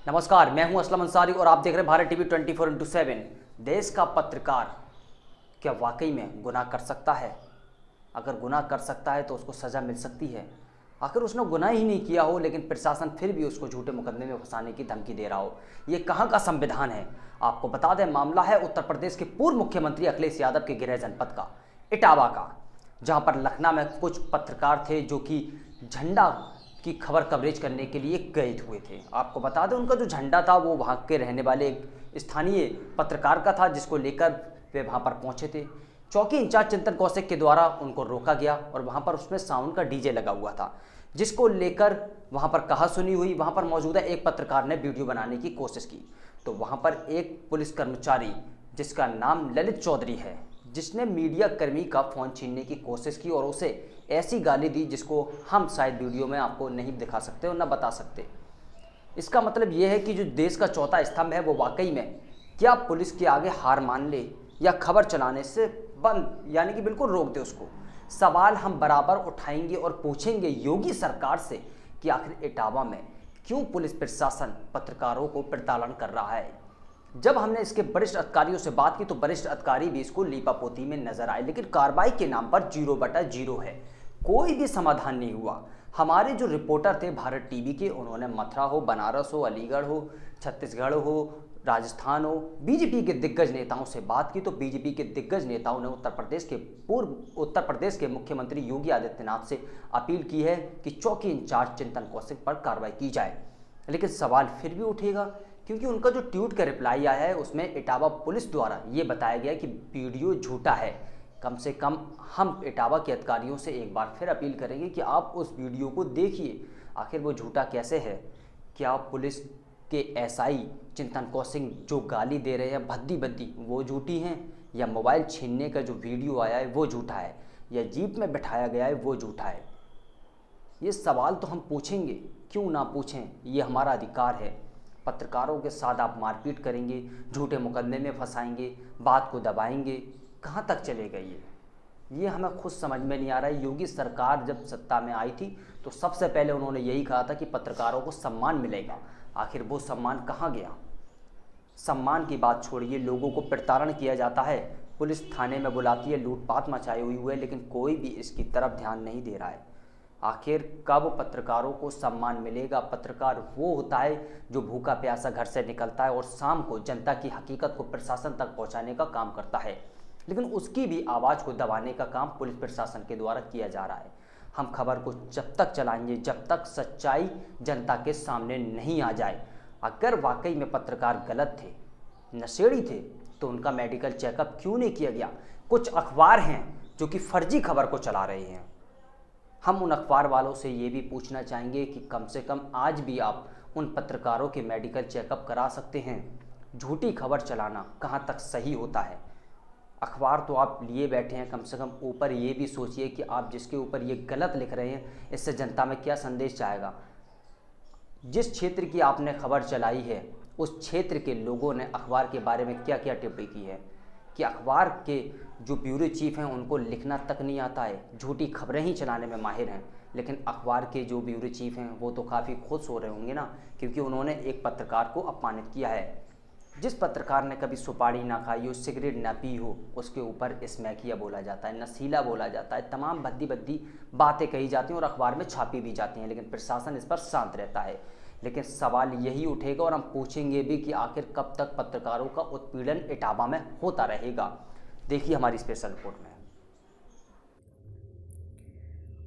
नमस्कार, मैं हूं असलम अंसारी और आप देख रहे हैं भारत टीवी 24/7। देश का पत्रकार क्या वाकई में गुनाह कर सकता है? अगर गुनाह कर सकता है तो उसको सज़ा मिल सकती है। आखिर उसने गुनाह ही नहीं किया हो लेकिन प्रशासन फिर भी उसको झूठे मुकदमे में फंसाने की धमकी दे रहा हो, ये कहाँ का संविधान है? आपको बता दें, मामला है उत्तर प्रदेश के पूर्व मुख्यमंत्री अखिलेश यादव के गृह जनपद का, इटावा का, जहाँ पर लखनऊ में कुछ पत्रकार थे जो कि झंडा की खबर कवरेज करने के लिए गए हुए थे। आपको बता दें, उनका जो झंडा था वो वहाँ के रहने वाले एक स्थानीय पत्रकार का था, जिसको लेकर वे वहाँ पर पहुँचे थे। चौकी इंचार्ज चिंतन कौशिक के द्वारा उनको रोका गया और वहाँ पर उसमें साउंड का डीजे लगा हुआ था, जिसको लेकर वहाँ पर कहा सुनी हुई। वहाँ पर मौजूदा एक पत्रकार ने वीडियो बनाने की कोशिश की तो वहाँ पर एक पुलिस कर्मचारी जिसका नाम ललित चौधरी है, जिसने मीडिया कर्मी का फ़ोन छीनने की कोशिश की और उसे ऐसी गाली दी जिसको हम शायद वीडियो में आपको नहीं दिखा सकते और ना बता सकते। इसका मतलब यह है कि जो देश का चौथा स्तंभ है वो वाकई में क्या पुलिस के आगे हार मान ले या खबर चलाने से बंद, यानी कि बिल्कुल रोक दे उसको। सवाल हम बराबर उठाएंगे और पूछेंगे योगी सरकार से कि आखिर इटावा में क्यों पुलिस प्रशासन पत्रकारों को प्रताड़न कर रहा है। जब हमने इसके वरिष्ठ अधिकारियों से बात की तो वरिष्ठ अधिकारी भी इसको लीपापोती में नजर आए, लेकिन कार्रवाई के नाम पर 0/0 है, कोई भी समाधान नहीं हुआ। हमारे जो रिपोर्टर थे भारत टीवी के, उन्होंने मथुरा हो, बनारस हो, अलीगढ़ हो, छत्तीसगढ़ हो, राजस्थान हो, बीजेपी के दिग्गज नेताओं से बात की तो बीजेपी के दिग्गज नेताओं ने उत्तर प्रदेश के मुख्यमंत्री योगी आदित्यनाथ से अपील की है कि चौकी इंचार्ज चिंतन कौशिक पर कार्रवाई की जाए। लेकिन सवाल फिर भी उठेगा क्योंकि उनका जो ट्वीट का रिप्लाई आया है उसमें इटावा पुलिस द्वारा ये बताया गया कि वीडियो झूठा है। कम से कम हम इटावा के अधिकारियों से एक बार फिर अपील करेंगे कि आप उस वीडियो को देखिए, आखिर वो झूठा कैसे है। क्या पुलिस के एसआई चिंतन कौशिक जो गाली दे रहे हैं भद्दी भद्दी वो झूठी हैं, या मोबाइल छीनने का जो वीडियो आया है वो झूठा है, या जीप में बिठाया गया है वो झूठा है? ये सवाल तो हम पूछेंगे, क्यों ना पूछें, ये हमारा अधिकार है। पत्रकारों के साथ आप मारपीट करेंगे, झूठे मुकदमे में फंसाएंगे, बात को दबाएंगे, कहाँ तक चलेगा ये हमें खुद समझ में नहीं आ रहा है। योगी सरकार जब सत्ता में आई थी तो सबसे पहले उन्होंने यही कहा था कि पत्रकारों को सम्मान मिलेगा, आखिर वो सम्मान कहाँ गया? सम्मान की बात छोड़िए, लोगों को प्रताड़न किया जाता है, पुलिस थाने में बुलाती है, लूटपाट मचाई हुई है, लेकिन कोई भी इसकी तरफ ध्यान नहीं दे रहा है। आखिर कब पत्रकारों को सम्मान मिलेगा? पत्रकार वो होता है जो भूखा प्यासा घर से निकलता है और शाम को जनता की हकीकत को प्रशासन तक पहुंचाने का काम करता है, लेकिन उसकी भी आवाज़ को दबाने का काम पुलिस प्रशासन के द्वारा किया जा रहा है। हम खबर को जब तक चलाएंगे जब तक सच्चाई जनता के सामने नहीं आ जाए। अगर वाकई में पत्रकार गलत थे, नशेड़ी थे, तो उनका मेडिकल चेकअप क्यों नहीं किया गया? कुछ अखबार हैं जो कि फर्जी खबर को चला रहे हैं। हम उन अखबार वालों से ये भी पूछना चाहेंगे कि कम से कम आज भी आप उन पत्रकारों के मेडिकल चेकअप करा सकते हैं। झूठी खबर चलाना कहाँ तक सही होता है? अखबार तो आप लिए बैठे हैं, कम से कम ऊपर ये भी सोचिए कि आप जिसके ऊपर ये गलत लिख रहे हैं इससे जनता में क्या संदेश जाएगा। जिस क्षेत्र की आपने खबर चलाई है उस क्षेत्र के लोगों ने अखबार के बारे में क्या क्या टिप्पणी की है कि अखबार के जो ब्यूरो चीफ हैं उनको लिखना तक नहीं आता है, झूठी खबरें ही चलाने में माहिर हैं। लेकिन अखबार के जो ब्यूरो चीफ हैं वो तो काफ़ी खुश हो रहे होंगे ना, क्योंकि उन्होंने एक पत्रकार को अपमानित किया है। जिस पत्रकार ने कभी सुपारी ना खाई हो, सिगरेट ना पी हो, उसके ऊपर स्मैकिया बोला जाता है, नशीला बोला जाता है, तमाम भद्दी भद्दी बातें कही जाती हैं और अखबार में छापी भी जाती हैं, लेकिन प्रशासन इस पर शांत रहता है। लेकिन सवाल यही उठेगा और हम पूछेंगे भी कि आखिर कब तक पत्रकारों का उत्पीड़न इटावा में होता रहेगा। देखिए हमारी स्पेशल रिपोर्ट में।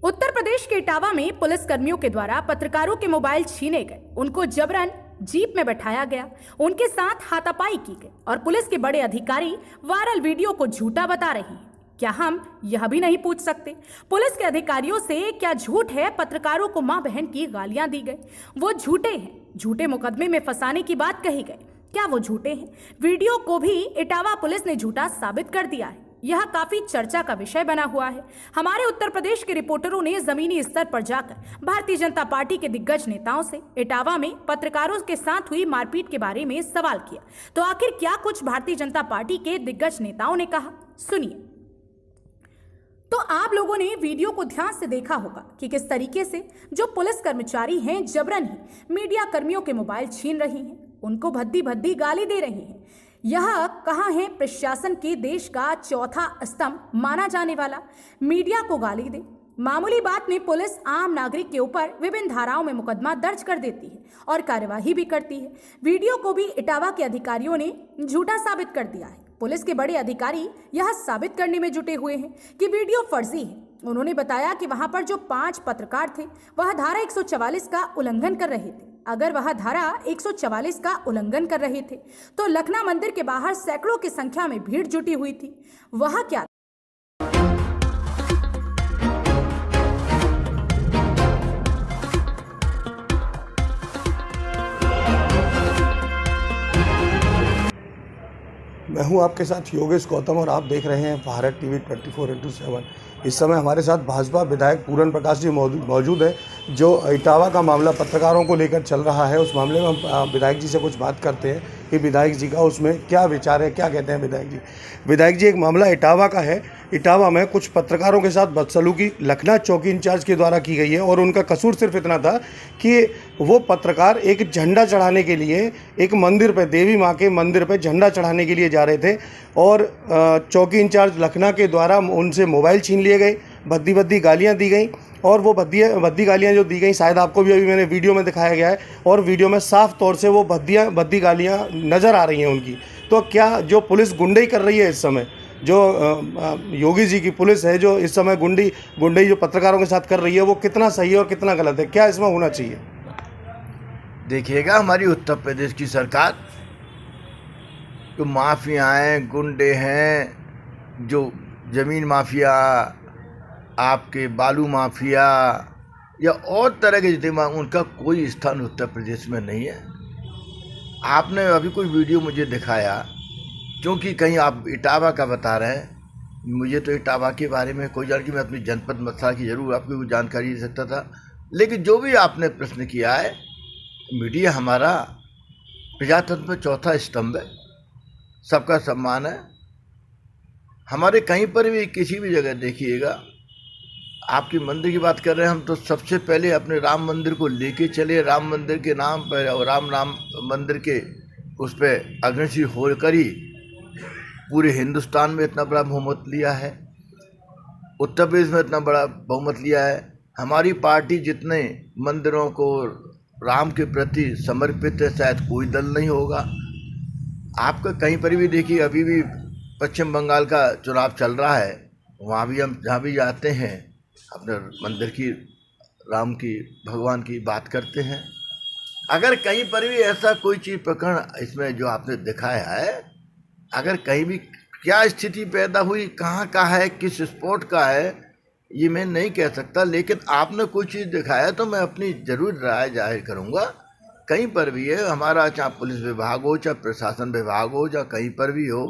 उत्तर प्रदेश के इटावा में पुलिस कर्मियों के द्वारा पत्रकारों के मोबाइल छीने गए, उनको जबरन जीप में बैठाया गया, उनके साथ हाथापाई की गई और पुलिस के बड़े अधिकारी वायरल वीडियो को झूठा बता रहे हैं। क्या हम यह भी नहीं पूछ सकते पुलिस के अधिकारियों से, क्या झूठ है पत्रकारों को मां बहन की गालियां दी गई? वो झूठे हैं, झूठे मुकदमे में फंसाने की बात कही गई, क्या वो झूठे हैं? वीडियो को भी इटावा पुलिस ने झूठा साबित कर दिया है। यह काफी चर्चा का विषय बना हुआ है। हमारे उत्तर प्रदेश के रिपोर्टरों ने जमीनी स्तर पर जाकर भारतीय जनता पार्टी के दिग्गज नेताओं से इटावा में पत्रकारों के साथ हुई मारपीट के बारे में सवाल किया। तो आखिर क्या कुछ भारतीय जनता पार्टी के दिग्गज नेताओं ने कहा, सुनिए। तो आप लोगों ने वीडियो को ध्यान से देखा होगा कि किस तरीके से जो पुलिस कर्मचारी हैं जबरन ही मीडिया कर्मियों के मोबाइल छीन रही हैं, उनको भद्दी भद्दी गाली दे रही हैं। यह कहाँ है प्रशासन के देश का चौथा स्तंभ माना जाने वाला मीडिया को गाली दे। मामूली बात में पुलिस आम नागरिक के ऊपर विभिन्न धाराओं में मुकदमा दर्ज कर देती है और कार्यवाही भी करती है। वीडियो को भी इटावा के अधिकारियों ने झूठा साबित कर दिया है। पुलिस के बड़े अधिकारी यह साबित करने में जुटे हुए हैं कि वीडियो फर्जी है। उन्होंने बताया कि वहां पर जो 5 पत्रकार थे वह धारा 144 का उल्लंघन कर रहे थे। अगर वह धारा 144 का उल्लंघन कर रहे थे तो लखना मंदिर के बाहर सैकड़ों की संख्या में भीड़ जुटी हुई थी। वह क्या मैं हूं आपके साथ योगेश गौतम और आप देख रहे हैं भारत टीवी 24/7। इस समय हमारे साथ भाजपा विधायक पूरन प्रकाश जी मौजूद है। जो इटावा का मामला पत्रकारों को लेकर चल रहा है, उस मामले में हम विधायक जी से कुछ बात करते हैं कि विधायक जी का उसमें क्या विचार है, क्या कहते हैं विधायक जी। विधायक जी, एक मामला इटावा का है। इटावा में कुछ पत्रकारों के साथ बदसलूकी लखना चौकी इंचार्ज के द्वारा की गई है और उनका कसूर सिर्फ इतना था कि वो पत्रकार एक झंडा चढ़ाने के लिए एक मंदिर पे, देवी माँ के मंदिर पे झंडा चढ़ाने के लिए जा रहे थे और चौकी इंचार्ज लखना के द्वारा उनसे मोबाइल छीन लिए गए, भद्दी भद्दी गालियाँ दी गई और वो भद्दी गालियाँ जो दी गई, शायद आपको भी अभी मैंने वीडियो में दिखाया गया है और वीडियो में साफ तौर से वो भद्दी गालियाँ नज़र आ रही हैं उनकी। तो क्या जो पुलिस गुंडई कर रही है इस समय, जो योगी जी की पुलिस है जो इस समय गुंडई जो पत्रकारों के साथ कर रही है, वो कितना सही है और कितना गलत है, क्या इसमें होना चाहिए? देखिएगा, हमारी उत्तर प्रदेश की सरकार जो माफिया हैं, गुंडे हैं, जो ज़मीन माफिया, आपके बालू माफिया या और तरह के जितने उनका कोई स्थान उत्तर प्रदेश में नहीं है। आपने अभी कोई वीडियो मुझे दिखाया, क्योंकि कहीं आप इटावा का बता रहे हैं, मुझे तो इटावा के बारे में कोई जानकारी, मैं अपनी जनपद मथुरा की जरूर आपको जानकारी दे सकता था, लेकिन जो भी आपने प्रश्न किया है, मीडिया हमारा प्रजातंत्र में चौथा स्तंभ है, सबका सम्मान है। हमारे कहीं पर भी किसी भी जगह देखिएगा, आपकी मंदिर की बात कर रहे हैं हम, तो सबसे पहले अपने राम मंदिर को लेके चले, राम मंदिर के नाम पर और राम मंदिर के उस पर अग्रणी होकर ही पूरे हिंदुस्तान में इतना बड़ा बहुमत लिया है, उत्तर प्रदेश में इतना बड़ा बहुमत लिया है। हमारी पार्टी जितने मंदिरों को राम के प्रति समर्पित है, शायद कोई दल नहीं होगा। आपका कहीं पर भी देखिए, अभी भी पश्चिम बंगाल का चुनाव चल रहा है, वहाँ भी हम जहाँ भी जाते हैं अपने मंदिर की, राम की, भगवान की बात करते हैं। अगर कहीं पर भी ऐसा कोई चीज़ प्रकरण इसमें जो आपने दिखाया है, अगर कहीं भी क्या स्थिति पैदा हुई, कहाँ का है, किस स्पोर्ट का है, ये मैं नहीं कह सकता, लेकिन आपने कोई चीज़ दिखाया तो मैं अपनी ज़रूर राय जाहिर करूँगा। कहीं पर भी है, हमारा चाहे पुलिस विभाग हो, चाहे प्रशासन विभाग हो, चाहे कहीं पर भी हो,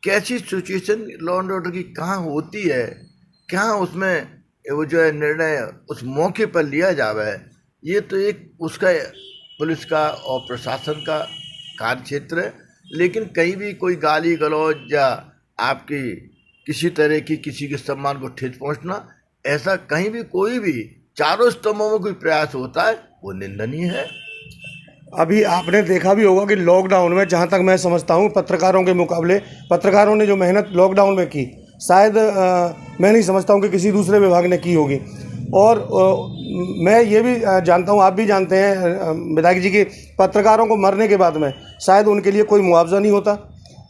कैसी सिचुएशन लॉ एंड ऑर्डर की कहाँ होती है, कहाँ उसमें वो जो है निर्णय उस मौके पर लिया जावे, ये तो एक उसका पुलिस का और प्रशासन का कार्य क्षेत्र है। लेकिन कहीं भी कोई गाली गलौज या आपकी किसी तरह की किसी के सम्मान को ठेस पहुंचना, ऐसा कहीं भी कोई भी चारों स्तंभों में कोई प्रयास होता है, वो निंदनीय है। अभी आपने देखा भी होगा कि लॉकडाउन में, जहाँ तक मैं समझता हूँ, पत्रकारों के मुकाबले पत्रकारों ने जो मेहनत लॉकडाउन में की, शायद मैं नहीं समझता हूँ कि किसी दूसरे विभाग ने की होगी। और मैं ये भी जानता हूँ, आप भी जानते हैं विधायक जी, कि पत्रकारों को मरने के बाद में शायद उनके लिए कोई मुआवजा नहीं होता,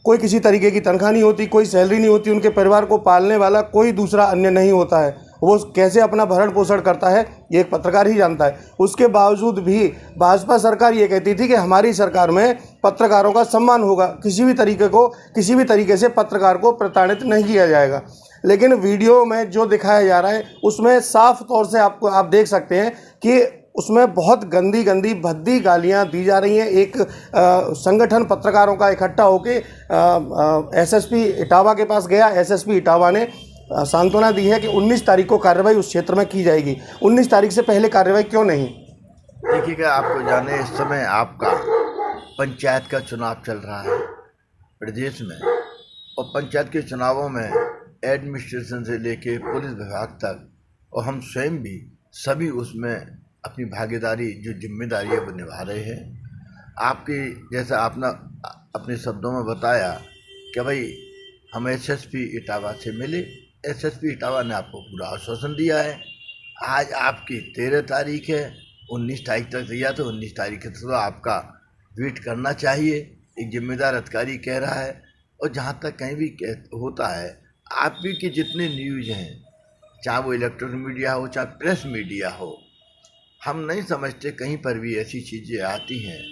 कोई किसी तरीके की तनख्वाह नहीं होती, कोई सैलरी नहीं होती, उनके परिवार को पालने वाला कोई दूसरा अन्य नहीं होता है। वो कैसे अपना भरण पोषण करता है, ये एक पत्रकार ही जानता है। उसके बावजूद भी भाजपा सरकार ये कहती थी कि हमारी सरकार में पत्रकारों का सम्मान होगा, किसी भी तरीके से पत्रकार को प्रताड़ित नहीं किया जाएगा। लेकिन वीडियो में जो दिखाया जा रहा है, उसमें साफ तौर से आप देख सकते हैं कि उसमें बहुत गंदी भद्दी गालियां दी जा रही हैं। एक संगठन पत्रकारों का इकट्ठा होकर एसएसपी इटावा के पास गया। एसएसपी इटावा ने सांत्वना दी है कि 19 तारीख को कार्रवाई उस क्षेत्र में की जाएगी। 19 तारीख से पहले कार्रवाई क्यों नहीं? देखिएगा, आपको जाने इस समय आपका पंचायत का चुनाव चल रहा है प्रदेश में, और पंचायत के चुनावों में एडमिनिस्ट्रेशन से लेके पुलिस विभाग तक और हम स्वयं भी सभी उसमें अपनी भागीदारी जो जिम्मेदारी है वो निभा रहे हैं। आपकी जैसा आपने अपने शब्दों में बताया कि भाई हम एसएसपी इटावा से मिले, एसएसपी इटावा ने आपको पूरा आश्वासन दिया है। आज आपकी 13 तारीख है, 19 तारीख तक दिया, तो 19 तारीख तक तो आपका वेट करना चाहिए, एक जिम्मेदार अधिकारी कह रहा है। और जहाँ तक कहीं भी होता है, आप भी के जितने न्यूज़ हैं, चाहे वो इलेक्ट्रॉनिक मीडिया हो चाहे प्रेस मीडिया हो, हम नहीं समझते कहीं पर भी ऐसी चीज़ें आती हैं।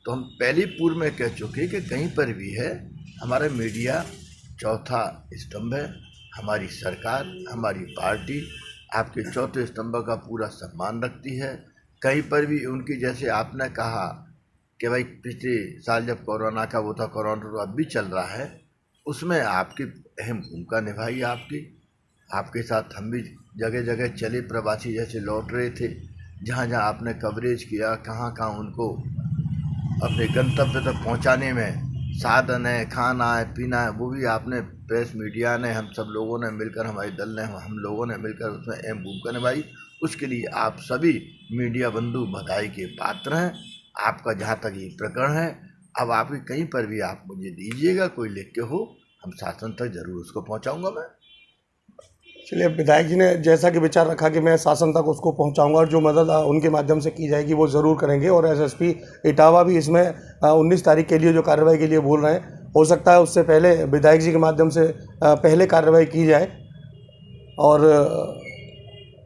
तो हम पहले पूर्व में कह चुके कि कहीं पर भी है, हमारा मीडिया चौथा स्तंभ है, हमारी सरकार, हमारी पार्टी आपके चौथे स्तंभ का पूरा सम्मान रखती है। कहीं पर भी उनकी, जैसे आपने कहा कि भाई पिछले साल जब कोरोना का वो था, कोरोना तो अब भी चल रहा है, उसमें आपकी अहम भूमिका निभाई। आपके साथ हम भी जगह जगह चले, प्रवासी जैसे लौट रहे थे, जहाँ जहाँ आपने कवरेज किया, कहाँ कहाँ उनको अपने गंतव्य तक पहुँचाने में साधन है, खाना है, पीना है, वो भी आपने प्रेस मीडिया ने, हम सब लोगों ने मिलकर, हमारे दल ने, हम लोगों ने मिलकर उसमें अहम भूमिका निभाई। उसके लिए आप सभी मीडिया बंधु बधाई के पात्र हैं। आपका जहाँ तक ये प्रकरण है, अब आप कहीं पर भी आप मुझे दीजिएगा, कोई लिख के हो, हम शासन तक जरूर उसको पहुँचाऊँगा मैं। चलिए, विधायक जी ने जैसा कि विचार रखा कि मैं शासन तक उसको पहुंचाऊंगा और जो मदद उनके माध्यम से की जाएगी वो ज़रूर करेंगे। और एसएसपी इटावा भी इसमें 19 तारीख के लिए जो कार्रवाई के लिए बोल रहे हैं, हो सकता है उससे पहले विधायक जी के माध्यम से पहले कार्रवाई की जाए। और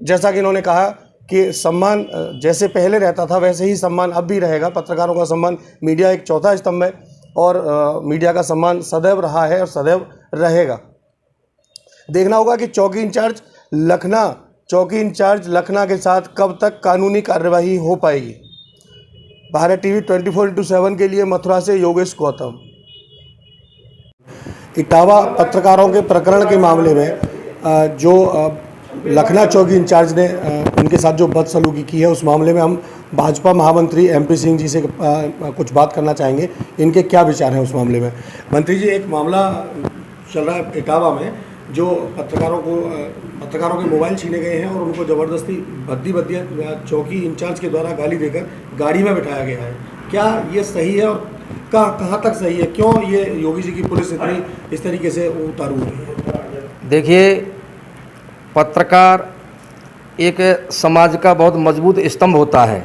जैसा कि इन्होंने कहा कि सम्मान जैसे पहले रहता था वैसे ही सम्मान अब भी रहेगा। पत्रकारों का सम्मान, मीडिया एक चौथा स्तंभ है और मीडिया का सम्मान सदैव रहा है और सदैव रहेगा। देखना होगा कि चौकी इंचार्ज लखना के साथ कब तक कानूनी कार्यवाही हो पाएगी। भारत टीवी 24/7 के लिए मथुरा से योगेश गौतम। इटावा पत्रकारों के प्रकरण के मामले में जो लखना चौकी इंचार्ज ने उनके साथ जो बदसलूकी की है, उस मामले में हम भाजपा महामंत्री MP सिंह जी से कुछ बात करना चाहेंगे। इनके क्या विचार हैं उस मामले में। मंत्री जी, एक मामला चल रहा है इटावा में, जो पत्रकारों के मोबाइल छीने गए हैं और उनको ज़बरदस्ती भद्दी चौकी इंचार्ज के द्वारा गाली देकर गाड़ी में बिठाया गया है। क्या ये सही है और कहाँ तक सही है? क्यों ये योगी जी की पुलिस इतनी इस तरीके से उतारू हुई है? देखिए, पत्रकार एक समाज का बहुत मजबूत स्तंभ होता है।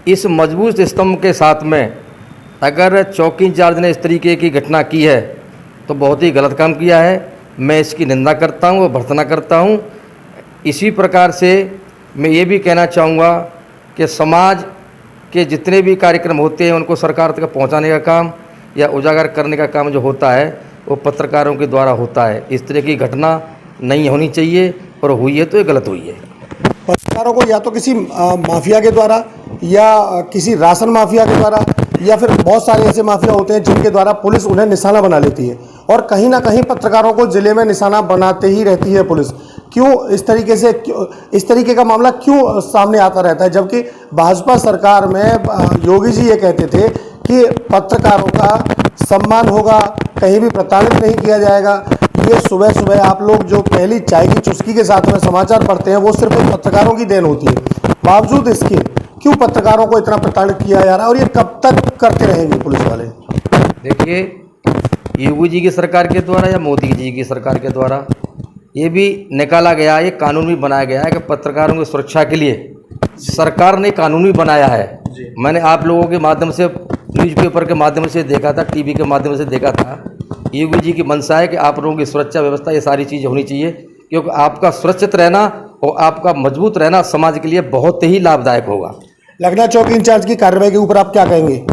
इस मजबूत स्तंभ के साथ में अगर चौकी इंचार्ज ने इस तरीके की घटना की है तो बहुत ही गलत काम किया है। मैं इसकी निंदा करता हूँ और भर्त्सना करता हूँ। इसी प्रकार से मैं ये भी कहना चाहूँगा कि समाज के जितने भी कार्यक्रम होते हैं उनको सरकार तक पहुँचाने का काम या उजागर करने का काम जो होता है वो पत्रकारों के द्वारा होता है। इस तरह की घटना नहीं होनी चाहिए और हुई है तो ये गलत हुई है। पत्रकारों को या तो किसी माफिया के द्वारा या किसी राशन माफिया के द्वारा या फिर बहुत सारे ऐसे माफिया होते हैं जिनके द्वारा पुलिस उन्हें निशाना बना लेती है और कहीं ना कहीं पत्रकारों को जिले में निशाना बनाते ही रहती है पुलिस। क्यों इस तरीके का मामला क्यों सामने आता रहता है, जबकि भाजपा सरकार में योगी जी ये कहते थे कि पत्रकारों का सम्मान होगा, कहीं भी प्रताड़ित नहीं किया जाएगा। ये सुबह सुबह आप लोग जो पहली चाय की चुस्की के साथ में समाचार पढ़ते हैं वो सिर्फ पत्रकारों की देन होती है। बावजूद इसके क्यों पत्रकारों को इतना प्रताड़ित किया जा रहा है और ये कब तक करते रहेंगे पुलिस वाले? देखिए, योगी जी की सरकार के द्वारा या मोदी जी की सरकार के द्वारा ये भी निकाला गया, ये कानून भी बनाया गया है कि पत्रकारों की सुरक्षा के लिए सरकार ने कानून भी बनाया है। मैंने आप लोगों के माध्यम से, न्यूज़पेपर के माध्यम से देखा था, टीवी के माध्यम से देखा था। योगी जी की मंशा है कि आप लोगों की सुरक्षा व्यवस्था, ये सारी चीज़ें होनी चाहिए, क्योंकि आपका सुरक्षित रहना और आपका मजबूत रहना समाज के लिए बहुत ही लाभदायक होगा। लखना चौकी इंचार्ज की कार्रवाई के ऊपर आप क्या कहेंगे?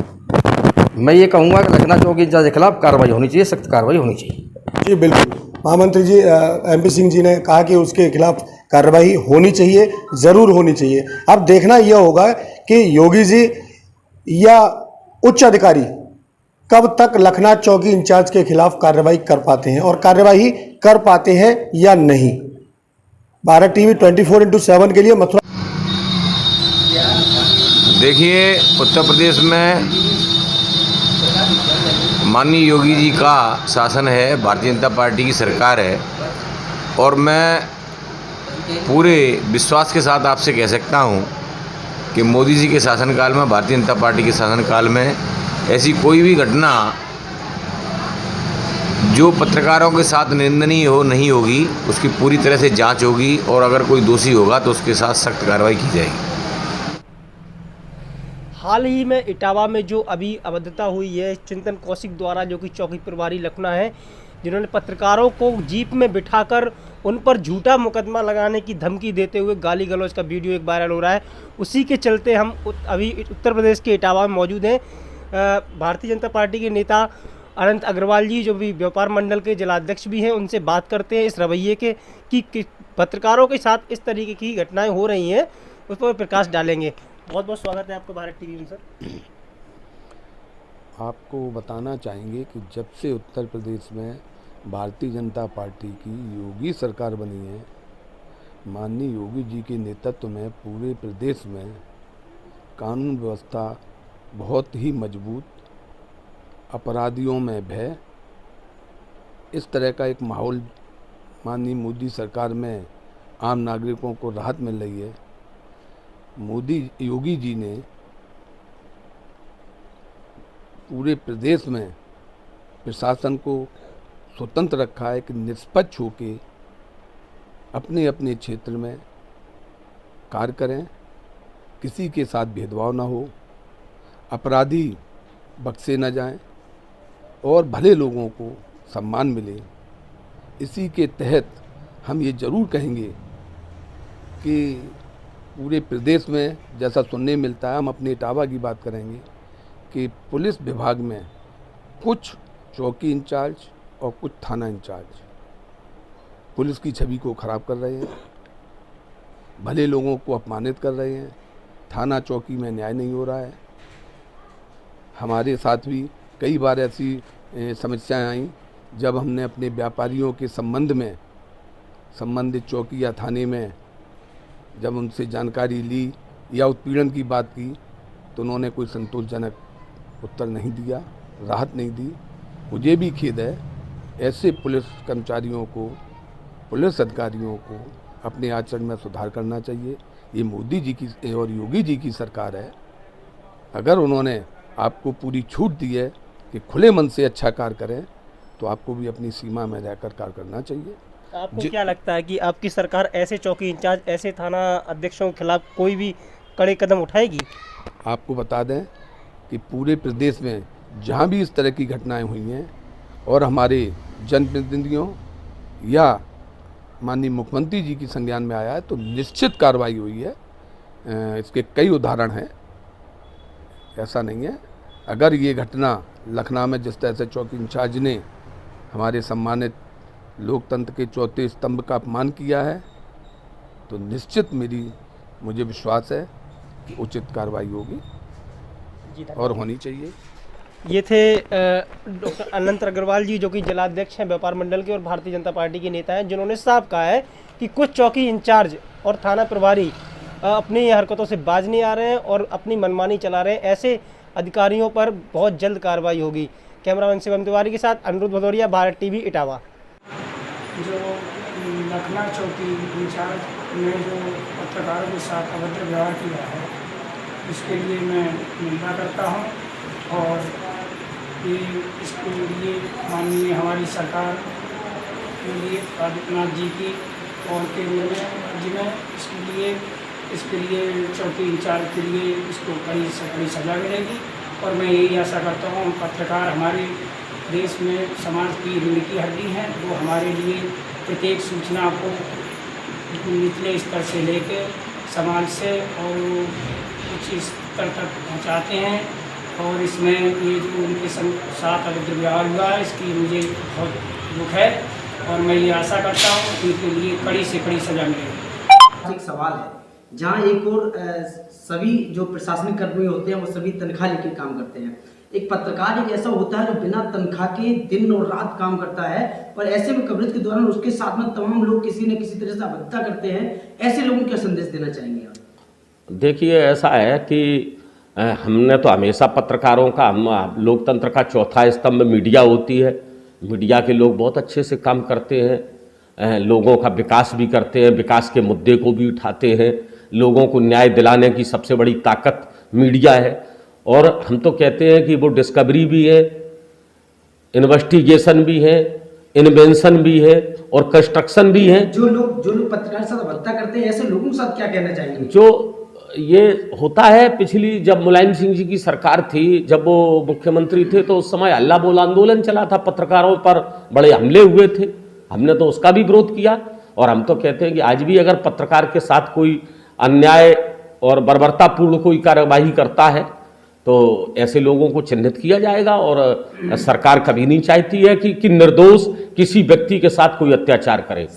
मैं ये कहूँगा कि लखना चौकी इंचार्ज के खिलाफ कार्रवाई होनी चाहिए, सख्त कार्रवाई होनी चाहिए। जी बिल्कुल, महामंत्री जी MP सिंह जी ने कहा कि उसके खिलाफ कार्रवाई होनी चाहिए, ज़रूर होनी चाहिए। अब देखना यह होगा कि योगी जी या उच्च अधिकारी कब तक लखना चौकी इंचार्ज के खिलाफ कार्रवाई कर पाते हैं और कार्रवाई कर पाते हैं या नहीं। भारत टीवी 24/7 के लिए मथुरा। देखिए, उत्तर प्रदेश में माननीय योगी जी का शासन है, भारतीय जनता पार्टी की सरकार है और मैं पूरे विश्वास के साथ आपसे कह सकता हूं कि मोदी जी के शासनकाल में, भारतीय जनता पार्टी के शासनकाल में ऐसी कोई भी घटना जो पत्रकारों के साथ निंदनीय हो नहीं होगी। उसकी पूरी तरह से जांच होगी और अगर कोई दोषी होगा तो उसके साथ सख्त कार्रवाई की जाएगी। हाल ही में इटावा में जो अभी अभद्रता हुई है चिंतन कौशिक द्वारा, जो कि चौकी प्रभारी लखना है, जिन्होंने पत्रकारों को जीप में बिठाकर उन पर झूठा मुकदमा लगाने की धमकी देते हुए गाली गलौज का वीडियो एक वायरल हो रहा है। उसी के चलते हम अभी उत्तर प्रदेश के इटावा में मौजूद हैं। भारतीय जनता पार्टी के नेता अनंत अग्रवाल जी, जो भी व्यापार मंडल के जिलाध्यक्ष भी हैं, उनसे बात करते हैं इस रवैये के कि पत्रकारों के साथ इस तरीके की घटनाएं हो रही हैं, उस पर प्रकाश डालेंगे। बहुत बहुत स्वागत है आपको भारत टीवी में सर। आपको बताना चाहेंगे कि जब से उत्तर प्रदेश में भारतीय जनता पार्टी की योगी सरकार बनी है, माननीय योगी जी के नेतृत्व में पूरे प्रदेश में कानून व्यवस्था बहुत ही मजबूत, अपराधियों में भय, इस तरह का एक माहौल माननीय मोदी सरकार में आम नागरिकों को राहत मिल रही है। योगी जी ने पूरे प्रदेश में प्रशासन को स्वतंत्र रखा है कि निष्पक्ष होकर अपने अपने क्षेत्र में कार्य करें, किसी के साथ भेदभाव ना हो, अपराधी बख्शे न जाएं और भले लोगों को सम्मान मिले। इसी के तहत हम ये ज़रूर कहेंगे कि पूरे प्रदेश में जैसा सुनने मिलता है, हम अपने इटावा की बात करेंगे कि पुलिस विभाग में कुछ चौकी इंचार्ज और कुछ थाना इंचार्ज पुलिस की छवि को ख़राब कर रहे हैं, भले लोगों को अपमानित कर रहे हैं। थाना चौकी में न्याय नहीं हो रहा है। हमारे साथ भी कई बार ऐसी समस्याएं आई जब हमने अपने व्यापारियों के संबंध में संबंधित चौकी या थाने में जब उनसे जानकारी ली या उत्पीड़न की बात की तो उन्होंने कोई संतोषजनक उत्तर नहीं दिया, राहत नहीं दी। मुझे भी खेद है, ऐसे पुलिस कर्मचारियों को, पुलिस अधिकारियों को अपने आचरण में सुधार करना चाहिए। ये मोदी जी की और योगी जी की सरकार है। अगर उन्होंने आपको पूरी छूट दी है कि खुले मन से अच्छा कार्य करें तो आपको भी अपनी सीमा में रहकर कार्य करना चाहिए। आपको क्या लगता है कि आपकी सरकार ऐसे चौकी इंचार्ज, ऐसे थाना अध्यक्षों के खिलाफ कोई भी कड़े कदम उठाएगी? आपको बता दें कि पूरे प्रदेश में जहां भी इस तरह की घटनाएं हुई हैं और हमारे जनप्रतिनिधियों या माननीय मुख्यमंत्री जी की संज्ञान में आया है तो निश्चित कार्रवाई हुई है। इसके कई उदाहरण हैं, ऐसा नहीं है। अगर ये घटना लखनऊ में जिस तरह से चौकी इंचार्ज ने हमारे सम्मानित लोकतंत्र के चौथे स्तंभ का अपमान किया है तो निश्चित मुझे विश्वास है कि उचित कार्रवाई होगी और होनी चाहिए। ये थे डॉक्टर अनंत अग्रवाल जी, जो कि जिलाध्यक्ष हैं व्यापार मंडल के और भारतीय जनता पार्टी के नेता हैं, जिन्होंने साफ कहा है कि कुछ चौकी इंचार्ज और थाना प्रभारी अपनी हरकतों से बाज नहीं आ रहे हैं और अपनी मनमानी चला रहे हैं। ऐसे अधिकारियों पर बहुत जल्द कार्रवाई होगी। कैमरामैन शिवम तिवारी के साथ अनिरुद्ध भदौरिया, भारत टीवी, इटावा। जो लखनऊ चौकी इंचार्ज ने जो पत्रकारों के साथ अभद्र व्यवहार किया है, इसके लिए मैं निंदा करता हूं और इसके लिए माननीय हमारी सरकार के लिए आदित्यनाथ जी की और केंद्र जी में इसके लिए चौकी इंचार्ज के लिए इसको कड़ी से कड़ी सजा मिलेगी। और मैं यही आशा करता हूँ, पत्रकार हमारे देश में समाज की रीढ़ की हड्डी हैं। वो हमारे लिए प्रत्येक सूचना को निचले स्तर से लेकर समाज से और उच्च स्तर तक पहुँचाते हैं। और इसमें ये जो उनके साथ अभद्र व्यवहार हुआ है, इसकी मुझे बहुत दुख है और मैं ये आशा करता हूँ कि इनके लिए कड़ी से कड़ी सजा मिलेगी। एक सवाल है, जहाँ एक और सभी जो प्रशासनिक कर्मी होते हैं वो सभी तनख्वाह लेके काम करते हैं। एक पत्रकार एक ऐसा होता है जो बिना तनख्वाह के दिन और रात काम करता है और ऐसे में कवरेज के दौरान उसके साथ में तमाम लोग किसी न किसी तरह से अभद्रता करते हैं। ऐसे लोगों को क्या संदेश देना चाहेंगे आप? देखिए, ऐसा है कि हमने तो हमेशा पत्रकारों का, हम लोकतंत्र का चौथा स्तंभ मीडिया होती है। मीडिया के लोग बहुत अच्छे से काम करते हैं, लोगों का विकास भी करते हैं, विकास के मुद्दे को भी उठाते हैं। लोगों को न्याय दिलाने की सबसे बड़ी ताकत मीडिया है। और हम तो कहते हैं कि वो डिस्कवरी भी है, इन्वेस्टिगेशन भी है, इन्वेंशन भी है और कंस्ट्रक्शन भी है। जो लोग पत्रकार से हत्या करते हैं, ऐसे लोगों के साथ क्या कहना चाहेंगे? जो ये होता है, पिछली जब मुलायम सिंह जी की सरकार थी, जब वो मुख्यमंत्री थे, तो उस समय हल्ला बोल आंदोलन चला था, पत्रकारों पर बड़े हमले हुए थे। हमने तो उसका भी विरोध किया। और हम तो कहते हैं कि आज भी अगर पत्रकार के साथ कोई अन्याय और बर्बरतापूर्ण कोई कार्यवाही करता है तो ऐसे लोगों को चिन्हित किया जाएगा। और सरकार कभी नहीं चाहती है कि निर्दोष किसी व्यक्ति के साथ कोई अत्याचार करे।